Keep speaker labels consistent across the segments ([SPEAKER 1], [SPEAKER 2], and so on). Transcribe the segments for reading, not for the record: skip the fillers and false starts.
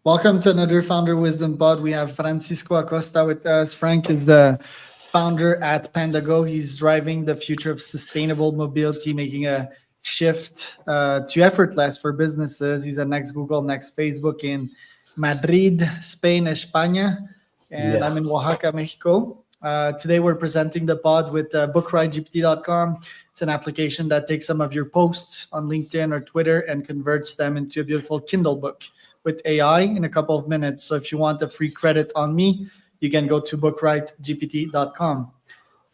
[SPEAKER 1] Welcome to another Founder Wisdom Pod. We have Francisco Acosta with us. Frank is the founder at PandaGo. He's driving the future of sustainable mobility, making a shift to effortless for businesses. He's a next Google, next Facebook in Madrid, Spain, España, and
[SPEAKER 2] Yeah.
[SPEAKER 1] I'm in Oaxaca, Mexico. Today, we're presenting the pod with bookridegpt.com. It's an application that takes some of your posts on LinkedIn or Twitter and converts them into a beautiful Kindle book with AI in a couple of minutes. So if you want a free credit on me, you can go to bookridegpt.com.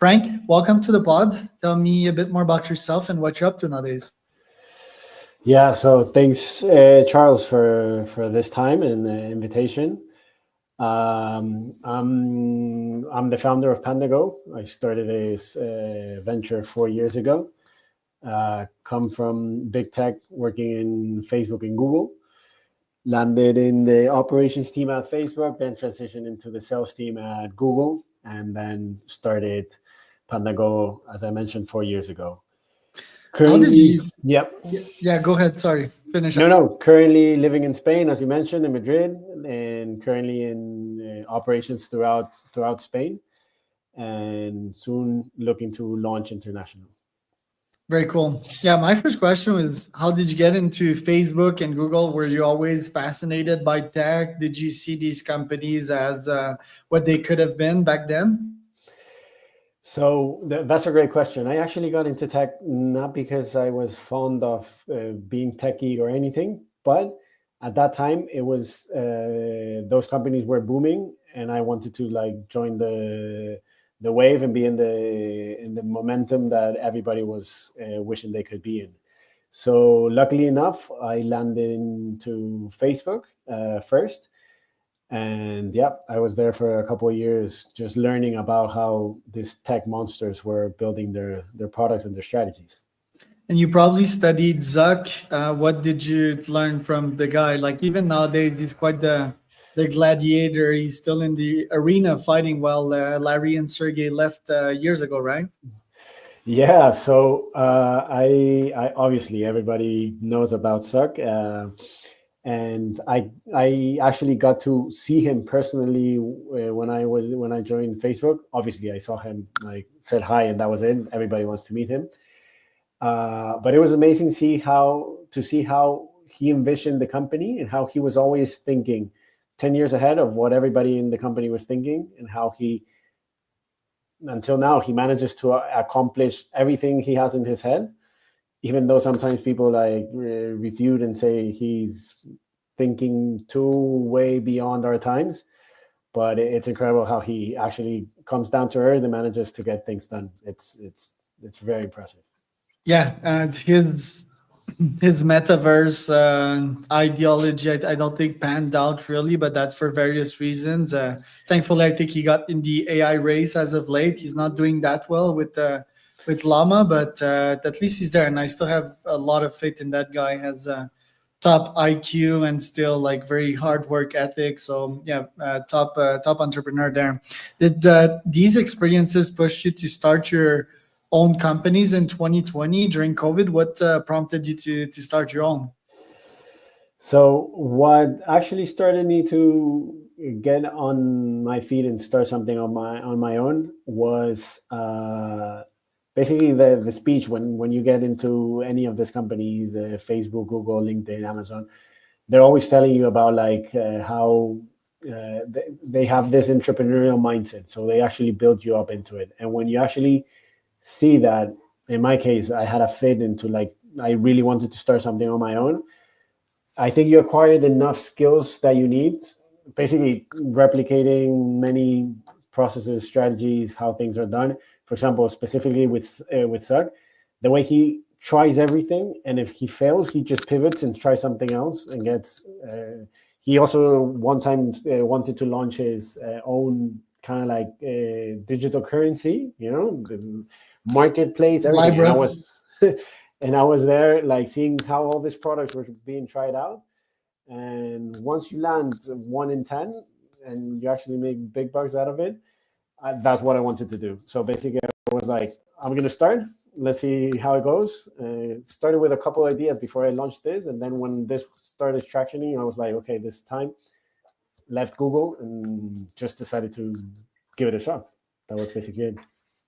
[SPEAKER 1] Frank, welcome to the pod. Tell me a bit more about yourself and what you're up to nowadays.
[SPEAKER 2] Yeah. So thanks, Charles, for this time and the invitation. I'm the founder of PandaGo. I started this venture 4 years ago. Come from big tech, working in Facebook and Google. Landed in the operations team at Facebook, then transitioned into the sales team at Google, and then started PandaGo, as I mentioned, 4 years ago.
[SPEAKER 1] How did
[SPEAKER 2] Currently,
[SPEAKER 1] you?
[SPEAKER 2] yep.
[SPEAKER 1] Yeah, go ahead. Sorry, finish up.
[SPEAKER 2] No. Currently living in Spain, as you mentioned, in Madrid, and currently in operations throughout Spain, and soon looking to launch international.
[SPEAKER 1] Very cool. Yeah, my first question was, how did you get into Facebook and Google? Were you always fascinated by tech? Did you see these companies as what they could have been back then?
[SPEAKER 2] So that's a great question. I actually got into tech not because I was fond of being techie or anything, but at that time it was those companies were booming, and I wanted to like join the wave and be in the momentum that everybody was wishing they could be in. So luckily enough, I landed into Facebook first. And yeah, I was there for a couple of years just learning about how these tech monsters were building their products and their strategies.
[SPEAKER 1] And you probably studied Zuck. What did you learn from the guy? Like even nowadays, he's quite the gladiator. He's still in the arena fighting while Larry and Sergey left years ago, right?
[SPEAKER 2] Yeah, so I obviously everybody knows about Suck, and I actually got to see him personally when I joined Facebook. Obviously, I saw him, like said hi, and that was it. Everybody wants to meet him. But it was amazing to see how he envisioned the company and how he was always thinking 10 years ahead of what everybody in the company was thinking, and how he until now he manages to accomplish everything he has in his head, even though sometimes people like refute and say he's thinking too way beyond our times. But it's incredible how he actually comes down to earth and manages to get things done. It's very impressive.
[SPEAKER 1] Yeah, and his metaverse ideology, I don't think panned out really, but that's for various reasons. Thankfully, I think he got in the AI race as of late. He's not doing that well with Llama, but at least he's there, and I still have a lot of faith in that guy. Has top IQ and still like very hard work ethic. So yeah, top entrepreneur there. Did these experiences push you to start your own companies in 2020 during COVID? What prompted you to start your own?
[SPEAKER 2] So what actually started me to get on my feet and start something on my own was basically the speech when you get into any of these companies, Facebook, Google, LinkedIn, Amazon. They're always telling you about like how they have this entrepreneurial mindset, so they actually build you up into it. And when you actually see that, in my case, I had a fit into like I really wanted to start something on my own. I think you acquired enough skills that you need, basically replicating many processes, strategies, how things are done. For example, specifically with Sug, the way he tries everything, and if he fails, he just pivots and tries something else and gets. He also one time wanted to launch his own kind of like digital currency, the marketplace, everything, and I
[SPEAKER 1] Libra.
[SPEAKER 2] was. And I was there, like seeing how all these products were being tried out. And once you land 1 in 10, and you actually make big bucks out of it, that's what I wanted to do. So basically, I was like, I'm gonna start. Let's see how it goes. Started with a couple ideas before I launched this, and then when this started tractioning, I was like, okay, this time left Google and just decided to give it a shot. That was basically it.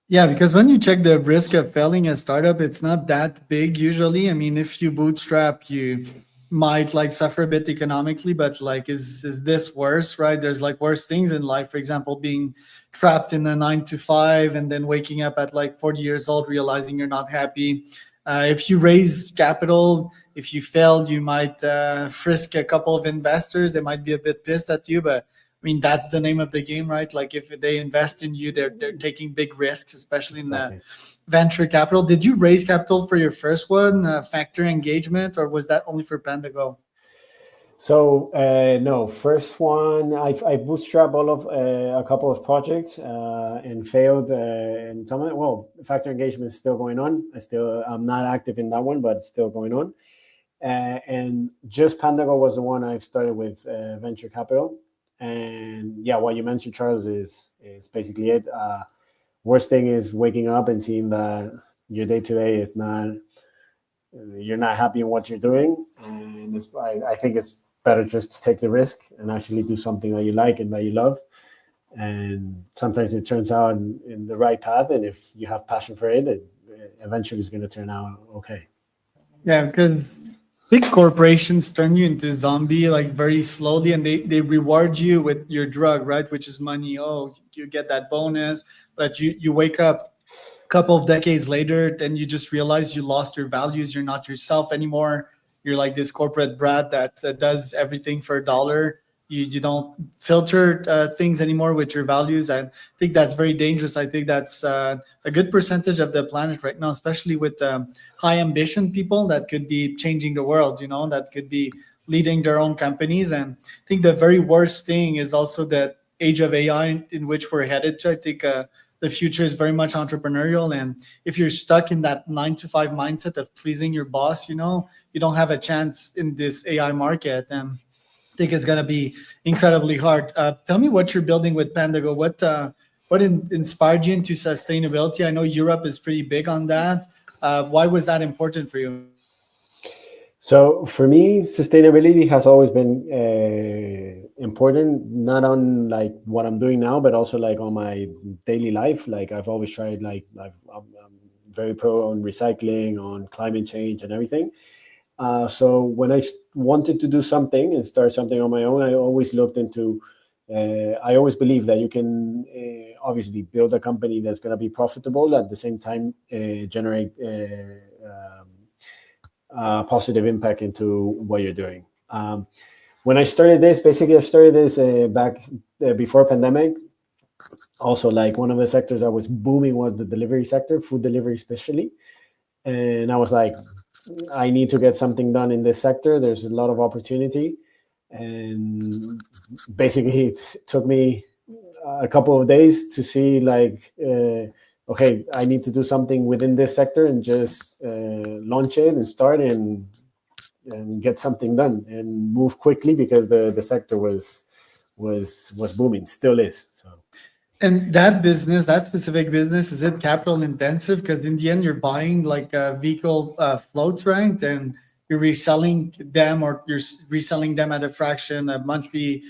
[SPEAKER 1] Yeah, because when you check the risk of failing a startup, it's not that big usually. I mean, if you bootstrap, you might like suffer a bit economically, but like, is this worse, right? There's like worse things in life. For example, being trapped in a 9 to 5 and then waking up at like 40 years old, realizing you're not happy. If you raise capital, if you failed, you might frisk a couple of investors. They might be a bit pissed at you, but I mean, that's the name of the game, right? Like if they invest in you, they're taking big risks, especially in the
[SPEAKER 2] Exactly.
[SPEAKER 1] venture capital. Did you raise capital for your first one, Factor Engagement, or was that only for PandaGo?
[SPEAKER 2] So no, first one I bootstrapped all of a couple of projects and failed in some of it. Well, factor engagement is still going on. I'm not active in that one, but it's still going on. And just PandaGo was the one I've started with venture capital. And yeah, what you mentioned, Charles, is basically it. Worst thing is waking up and seeing that your day to day is not, you're not happy in what you're doing, and I think it's better just to take the risk and actually do something that you like and that you love. And sometimes it turns out in the right path, and if you have passion for it, it eventually is going to turn out okay.
[SPEAKER 1] Yeah, because big corporations turn you into a zombie like very slowly, and they reward you with your drug, right? Which is money. Oh, you get that bonus, but you wake up couple of decades later, then you just realize you lost your values. You're not yourself anymore. You're like this corporate brat that does everything for a dollar. You don't filter things anymore with your values. I think that's very dangerous. I think that's a good percentage of the planet right now, especially with high ambition people that could be changing the world, that could be leading their own companies. And I think the very worst thing is also the age of AI in which we're headed to. I think the future is very much entrepreneurial, and if you're stuck in that 9 to 5 mindset of pleasing your boss, you don't have a chance in this AI market. And I think it's going to be incredibly hard. Tell me what you're building with PandaGo. What inspired you into sustainability? I know Europe is pretty big on that. Why was that important for you?
[SPEAKER 2] So for me, sustainability has always been important, not on like what I'm doing now, but also like on my daily life. Like I've always tried, like I'm very pro on recycling, on climate change, and everything. So when wanted to do something and start something on my own, I always looked into. I always believe that you can obviously build a company that's going to be profitable at the same time generate positive impact into what you're doing. When I started this, basically I started this back before pandemic. Also, like one of the sectors that was booming was the delivery sector, food delivery especially. And I was like, I need to get something done in this sector. There's a lot of opportunity. And basically it took me a couple of days to see like, okay, I need to do something within this sector and just launch it and start and get something done and move quickly because the sector was booming, still is. So
[SPEAKER 1] And that business, that specific business, is it capital intensive? Because in the end, you're buying like vehicle floats, right? And you're reselling them, or reselling them at a fraction, a monthly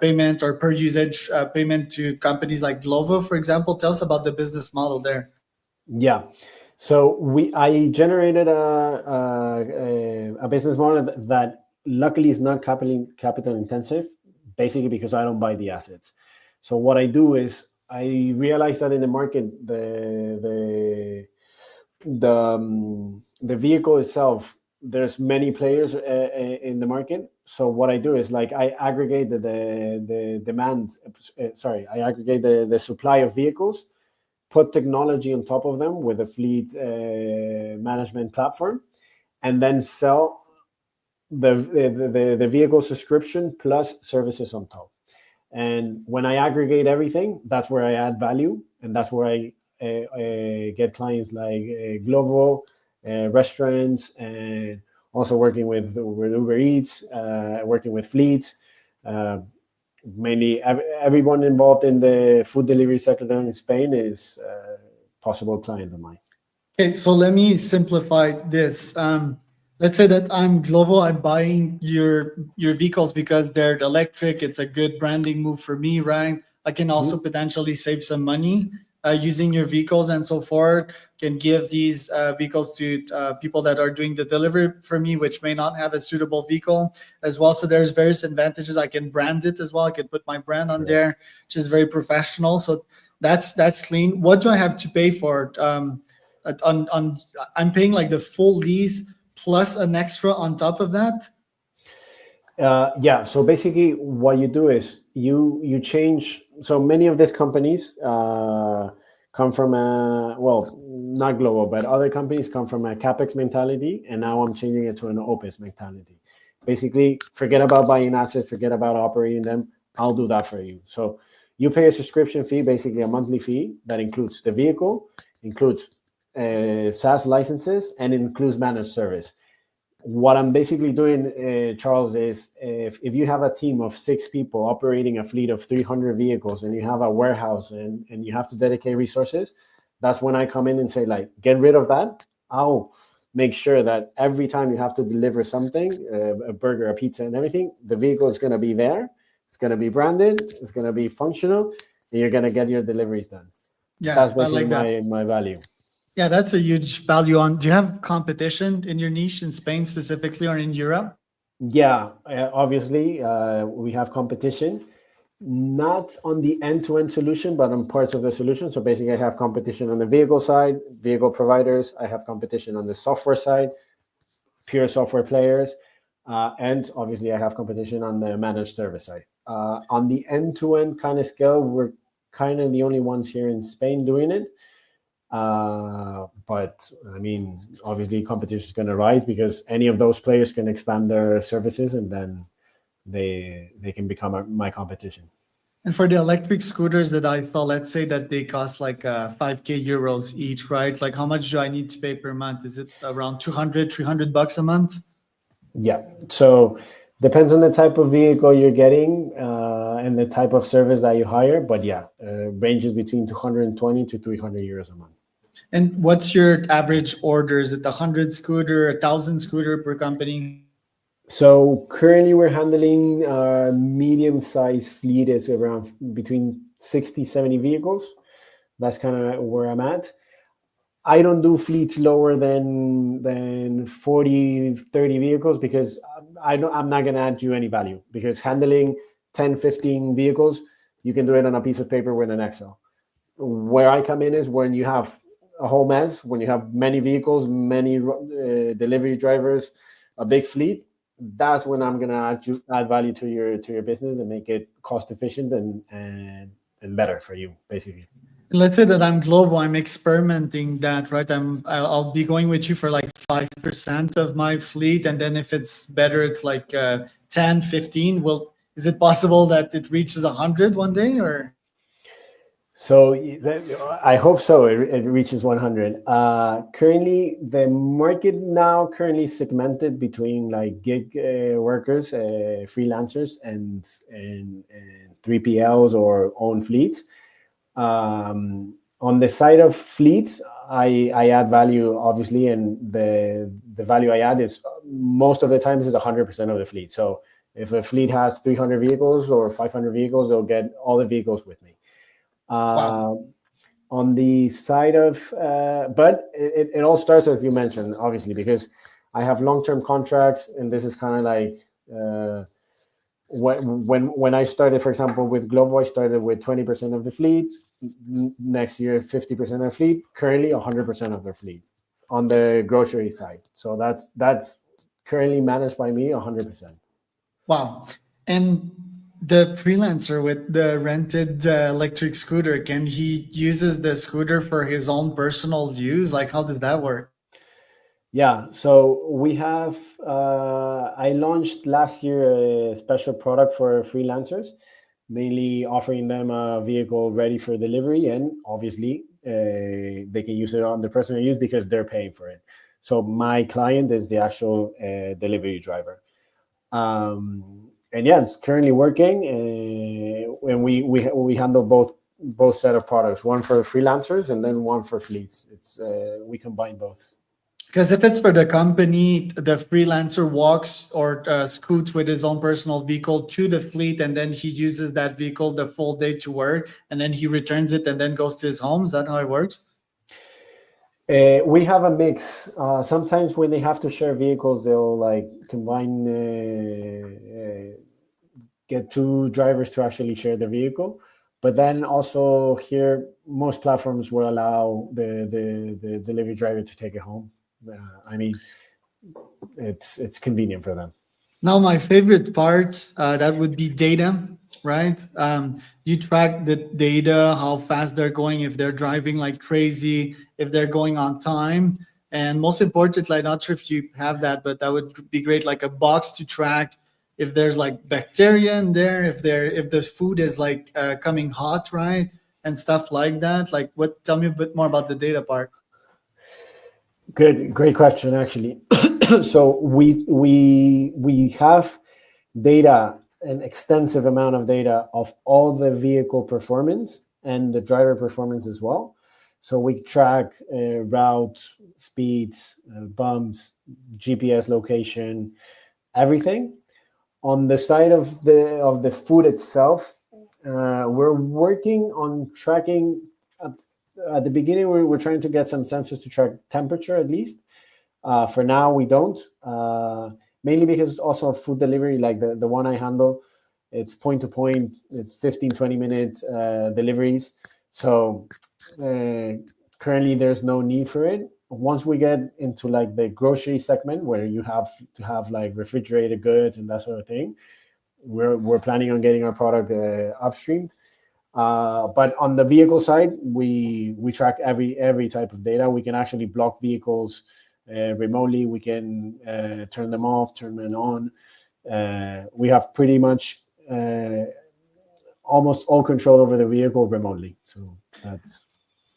[SPEAKER 1] payment or per usage payment to companies like Glovo, for example. Tell us about the business model there.
[SPEAKER 2] yeah, so I generated a business model that luckily is not capital intensive, basically because I don't buy the assets. So what I do is I realize that in the market the vehicle itself, there's many players in the market. So what I do is like I aggregate the demand. Sorry, I aggregate the supply of vehicles, put technology on top of them with a fleet management platform, and then sell the vehicle subscription plus services on top. And when I aggregate everything, that's where I add value, and that's where I get clients like Glovo, restaurants, and also working with Uber Eats, working with fleets. Uh, Mainly, everyone involved in the food delivery sector in Spain is a possible client of mine.
[SPEAKER 1] Okay, so let me simplify this. Let's say that I'm Glovo, I'm buying your vehicles because they're electric. It's a good branding move for me, right? I can also
[SPEAKER 2] Mhm.
[SPEAKER 1] potentially save some money using your vehicles and so forth. Can give these vehicles to people that are doing the delivery for me, which may not have a suitable vehicle as well. So there's various advantages. I can brand it as well. I can put my brand on
[SPEAKER 2] Correct.
[SPEAKER 1] there, which is very professional. So that's clean. What do I have to pay for it? On I'm paying like the full lease plus an extra on top of that.
[SPEAKER 2] Yeah. So basically, what you do is you change. So many of these companies come from a, well, not global, but other companies come from a capex mentality, and now I'm changing it to an opex mentality. Basically, forget about buying assets, forget about operating them. I'll do that for you. So you pay a subscription fee, basically a monthly fee that includes the vehicle, includes SaaS licenses, and includes managed service. What I'm basically doing, Charles, is if you have a team of 6 people operating a fleet of 300 vehicles and you have a warehouse and you have to dedicate resources, that's when I come in and say, like, get rid of that. I'll make sure that every time you have to deliver something, a burger, a pizza, and everything, the vehicle is going to be there. It's going to be branded. It's going to be functional, and you're going to get your deliveries done.
[SPEAKER 1] Yeah,
[SPEAKER 2] That's
[SPEAKER 1] I
[SPEAKER 2] basically
[SPEAKER 1] like that.
[SPEAKER 2] my value.
[SPEAKER 1] Yeah, that's a huge value on. Do you have competition in your niche in Spain specifically or in Europe?
[SPEAKER 2] Yeah, obviously, we have competition, not on the end-to-end solution, but on parts of the solution. So basically, I have competition on the vehicle side, vehicle providers. I have competition on the software side, pure software players, and obviously, I have competition on the managed service side. On the end-to-end kind of scale, we're kind of the only ones here in Spain doing it. But I mean, obviously, competition is going to rise because any of those players can expand their services, and then they can become my competition.
[SPEAKER 1] And for the electric scooters that I saw, let's say that they cost like 5K euros each, right? Like how much do I need to pay per month? Is it around 200, $300 a month?
[SPEAKER 2] Yeah. So depends on the type of vehicle you're getting and the type of service that you hire. But yeah, ranges between 220 to 300 euros a month.
[SPEAKER 1] And what's your average order? Is it 100 scooter, 1,000 scooter per company?
[SPEAKER 2] So currently we're handling medium sized fleet is around between 60, 70 vehicles. That's kind of where I'm at. I don't do fleets lower than 40, 30 vehicles because I'm not going to add you any value because handling 10, 15 vehicles, you can do it on a piece of paper with an Excel. Where I come in is when you have a whole mess, when you have many vehicles, many delivery drivers, a big fleet. That's when I'm going to add value to your business and make it cost efficient and better for you, basically.
[SPEAKER 1] Let's say that I'm global, I'm experimenting that, right? I'll be going with you for like 5% of my fleet, and then if it's better, it's like 10, 15. Well, is it possible that it reaches 100 one day, or?
[SPEAKER 2] So I hope so. It reaches 100. Currently, the market now currently segmented between like gig workers, freelancers, and 3PLs or own fleets. On the side of fleets, I add value obviously, and the value I add is most of the times is 100% of the fleet. So if a fleet has 300 vehicles or 500 vehicles, they'll get all the vehicles with me.
[SPEAKER 1] Wow.
[SPEAKER 2] Uh, on the side of, but it all starts as you mentioned, obviously, because I have long-term contracts, and this is kind of like when I started, for example, with Glovo, I started with 20% of the fleet. Next year, 50% of the fleet. Currently, 100% of the fleet on the grocery side. So that's currently managed by me 100%.
[SPEAKER 1] Wow. And the freelancer with the rented electric scooter, can he uses the scooter for his own personal use? Like, how did that work?
[SPEAKER 2] Yeah, so we have. I launched last year a special product for freelancers, mainly offering them a vehicle ready for delivery, and obviously they can use it on their personal use because they're paying for it. So my client is the actual delivery driver, and yeah, it's currently working, and we handle both set of products, one for freelancers and then one for fleets. It's we combine both.
[SPEAKER 1] Because if it's for the company, the freelancer walks or scoots with his own personal vehicle to the fleet, and then he uses that vehicle the full day to work, and then he returns it and then goes to his home. Is that how it works?
[SPEAKER 2] We have a mix. Sometimes when they have to share vehicles, they'll like combine, get two drivers to actually share the vehicle. But then also here, most platforms will allow the delivery driver to take it home. I mean, it's convenient for them.
[SPEAKER 1] Now, my favorite part that would be data, right? You track the data, how fast they're going, if they're driving like crazy, if they're going on time, and most importantly, I'm not sure if you have that, but that would be great, like a box to track if there's like bacteria in there, if the food is like coming hot, right, and stuff like that. Like, what? Tell me a bit more about the data part.
[SPEAKER 2] Good, great question, actually. So we have data, an extensive amount of data of all the vehicle performance and the driver performance as well. So we track routes, speeds, bumps, GPS location, everything. On the side of the food itself, we're working on tracking. At the beginning, we're trying to get some sensors to track temperature at least. For now, we don't. Mainly because it's also a food delivery, like the one I handle, it's point to point, it's 15, 20-minute deliveries. So currently there's no need for it. Once we get into like the grocery segment where you have to have like refrigerated goods and that sort of thing, we're planning on getting our product upstream. But on the vehicle side, we track every type of data. We can actually block vehicles remotely. We can turn them off, turn them on. We have pretty much almost all control over the vehicle remotely. So that's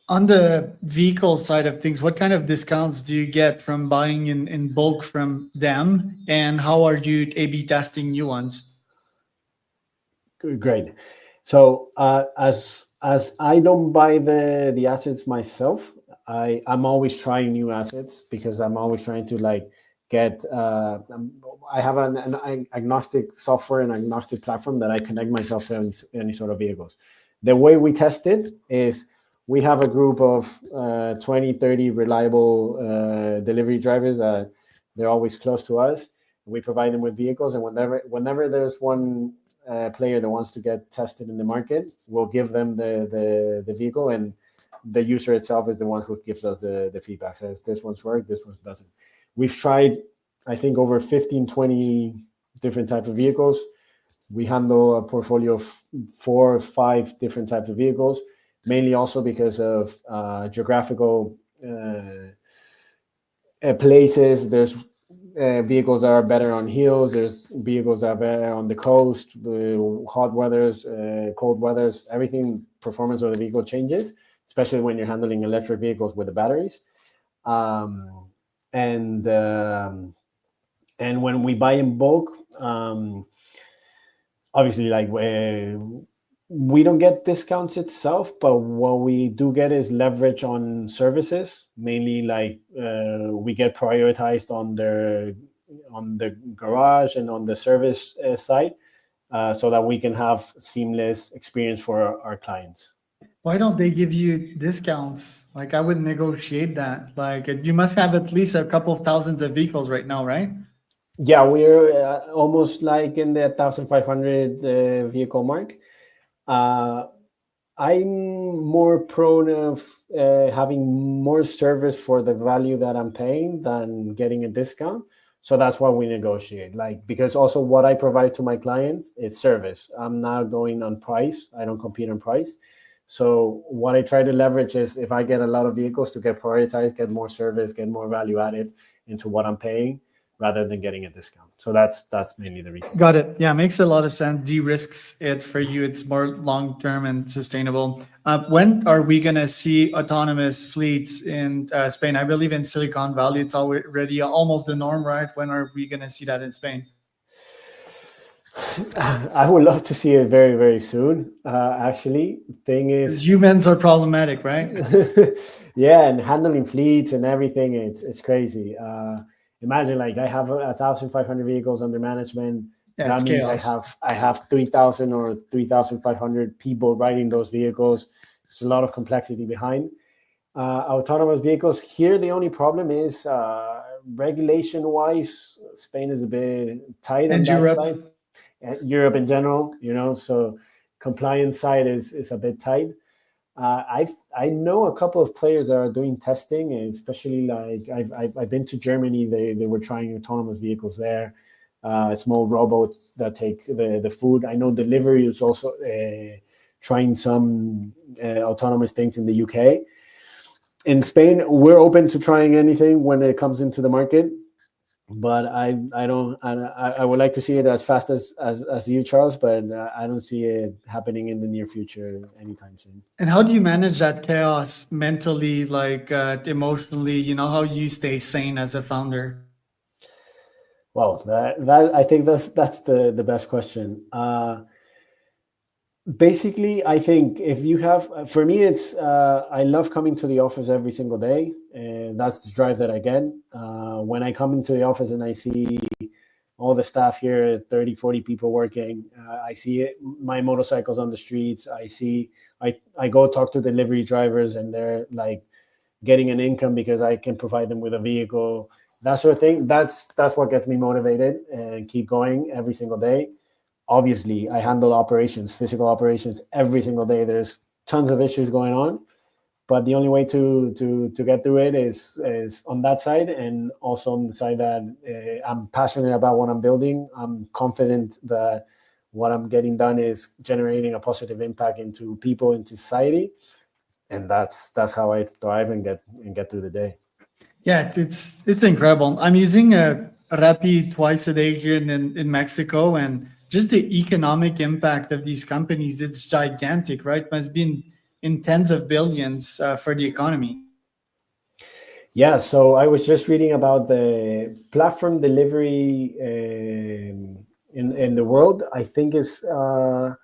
[SPEAKER 1] On the vehicle side of things, what kind of discounts do you get from buying in bulk from them? And how are you A/B testing new ones?
[SPEAKER 2] great. So as I don't buy the assets myself, I'm always trying new assets because I'm always trying to like get. I have an agnostic software and agnostic platform that I connect myself to any sort of vehicles. The way we test it is we have a group of 20, 30 reliable delivery drivers. They're always close to us. We provide them with vehicles, and whenever there's one player that wants to get tested in the market, we'll give them the vehicle, and the user itself is the one who gives us the feedback. Says this one's work, this one doesn't. We've tried, I think, over 15, 20 different types of vehicles. We handle a portfolio of 4 or 5 different types of vehicles, mainly also because of geographical places. There's vehicles that are better on hills. There's vehicles that are better on the coast, hot weathers, cold weathers. Everything, performance of the vehicle changes, especially when you're handling electric vehicles with the batteries. And when we buy in bulk, obviously, like we don't get discounts itself, but what we do get is leverage on services. Mainly, like we get prioritized on the garage and on the service side, so that we can have seamless experience for our clients.
[SPEAKER 1] Why don't they give you discounts? Like, I would negotiate that. Like, you must have at least a couple of thousands of vehicles right now, right?
[SPEAKER 2] Yeah, we're almost like in the 1,500 vehicle mark. I'm more prone of having more service for the value that I'm paying than getting a discount. So that's why we negotiate. Like, because also what I provide to my clients is service. I'm not going on price. I don't compete on price. So what I try to leverage is if I get a lot of vehicles to get prioritized, get more service, get more value added into what I'm paying, rather than getting a discount. So that's mainly the reason.
[SPEAKER 1] Got it. Yeah, makes a lot of sense. De-risks it for you. It's more long-term and sustainable. When are we going to see autonomous fleets in Spain? I believe in Silicon Valley, it's already almost the norm, right? When are we going to see that in Spain?
[SPEAKER 2] I would love to see it very, very soon. Actually, thing
[SPEAKER 1] Because
[SPEAKER 2] is,
[SPEAKER 1] humans are problematic, right?
[SPEAKER 2] yeah, and handling fleets and everything, it's crazy. Imagine like I have 1,500 vehicles under management.
[SPEAKER 1] Yeah,
[SPEAKER 2] That
[SPEAKER 1] it's
[SPEAKER 2] means
[SPEAKER 1] chaos.
[SPEAKER 2] I have 3,000 or 3,500 people riding those vehicles. There's a lot of complexity behind autonomous vehicles. Here, the only problem is regulation wise, Spain is a bit tight on
[SPEAKER 1] And
[SPEAKER 2] that
[SPEAKER 1] Europe.
[SPEAKER 2] side. Europe in general, so compliance side is a bit tight. I know a couple of players that are doing testing, and especially like I've been to Germany. They were trying autonomous vehicles there, small robots that take the food. I know delivery is also trying some autonomous things in the UK. In Spain, we're open to trying anything when it comes into the market, but I don't I would like to see it as fast as you, Charles, but I don't see it happening in the near future anytime soon.
[SPEAKER 1] And how do you manage that chaos mentally, like emotionally? How you stay sane as a founder?
[SPEAKER 2] Well, that I think that's the best question. Basically, I think if you have, for me, it's I love coming to the office every single day, and that's the drive that I get. When I come into the office and I see all the staff here, 30, 40 people working, I see it, my motorcycles on the streets. I go talk to delivery drivers, and they're like getting an income because I can provide them with a vehicle, that sort of thing. That's what gets me motivated and keep going every single day. Obviously, I handle operations, physical operations every single day. There's tons of issues going on, but the only way to get through it is on that side, and also on the side that I'm passionate about what I'm building. I'm confident that what I'm getting done is generating a positive impact into people, into society, and that's how I thrive and get through the day.
[SPEAKER 1] Yeah, it's incredible. I'm using a Rappi twice a day here in Mexico, and just the economic impact of these companies, it's gigantic, right? Must be in tens of billions for the economy.
[SPEAKER 2] Yeah, so I was just reading about the platform delivery in the world. I think it's a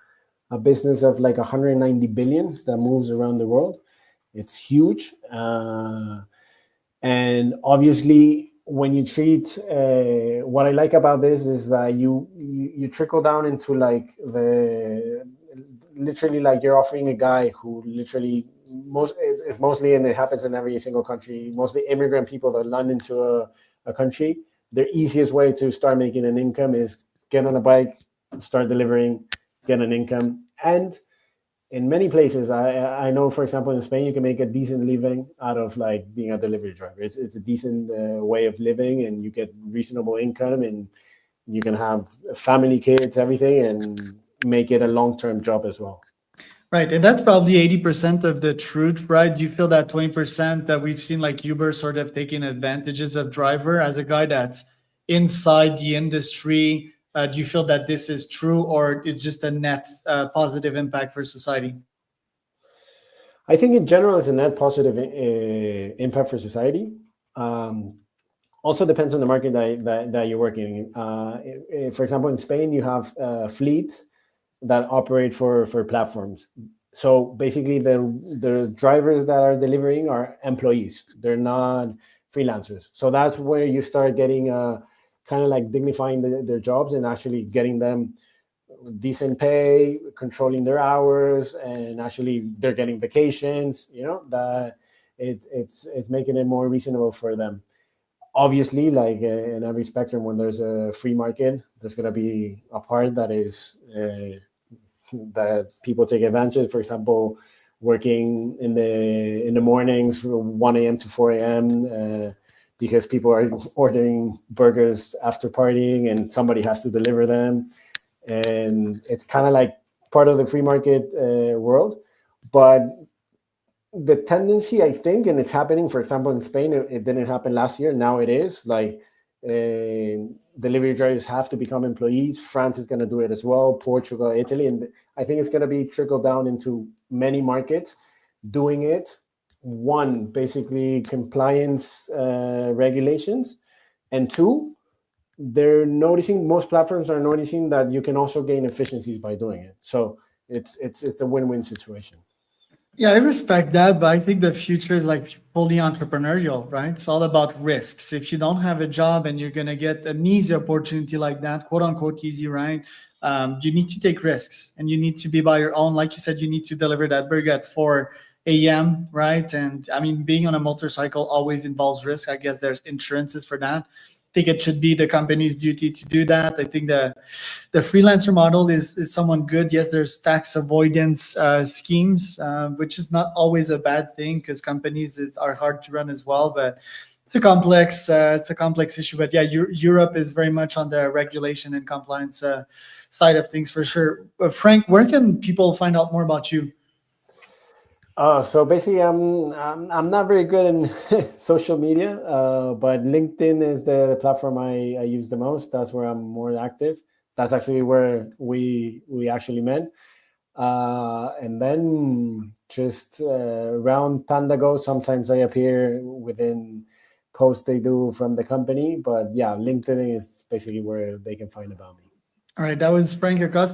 [SPEAKER 2] business of like 190 billion that moves around the world. It's huge, and obviously, when you treat what I like about this is that you trickle down into like the literally like you're offering a guy who literally it's mostly, and it happens in every single country, mostly immigrant people that land into a country. The easiest way to start making an income is get on a bike, start delivering, get an income. And in many places, I know, for example, in Spain, you can make a decent living out of like being a delivery driver. It's a decent way of living, and you get reasonable income, and you can have family, kids, everything, and make it a long-term job as well.
[SPEAKER 1] Right. And that's probably 80% of the truth, right? Do you feel that 20% that we've seen like Uber sort of taking advantages of driver as a guy that's inside the industry? Do you feel that this is true, or it's just a net positive impact for society?
[SPEAKER 2] I think in general, it's a net positive impact for society. Um, Also depends on the market that you're working in. For example, in Spain, you have fleets that operate for platforms. So basically, the drivers that are delivering are employees. They're not freelancers. So that's where you start getting kind of like dignifying their jobs and actually getting them decent pay, controlling their hours, and actually they're getting vacations. That it's making it more reasonable for them. Obviously, like in every spectrum, when there's a free market, there's going to be a part that is that people take advantage. For example, working in the mornings from 1 a.m. to 4 a.m. Because people are ordering burgers after partying, and somebody has to deliver them, and it's kind of like part of the free market world. But the tendency, I think, and it's happening, for example, in Spain, it didn't happen last year. Now it is like delivery drivers have to become employees. France is going to do it as well, Portugal, Italy. And I think it's going to be trickled down into many markets doing it. One, basically compliance regulations. And two, they're noticing, most platforms are noticing that you can also gain efficiencies by doing it. So it's a win-win situation.
[SPEAKER 1] Yeah, I respect that, but I think the future is like fully entrepreneurial, right? It's all about risks. If you don't have a job and you're gonna get an easy opportunity like that, quote unquote easy, right? You need to take risks and you need to be by your own. Like you said, you need to deliver that burger at 4 a.m., right? And I mean, being on a motorcycle always involves risk. I guess there's insurances for that. I think it should be the company's duty to do that. I think the freelancer model is someone good. Yes, there's tax avoidance schemes, which is not always a bad thing because companies are hard to run as well. But it's a complex issue. But yeah, Europe is very much on the regulation and compliance side of things for sure. Frank, where can people find out more about you?
[SPEAKER 2] So basically, I'm not very good in social media, but LinkedIn is the platform I use the most. That's where I'm more active. That's actually where we actually met. And then just around PandaGo, sometimes I appear within posts they do from the company. But yeah, LinkedIn is basically where they can find about me.
[SPEAKER 1] All right, that was Frank Acosta.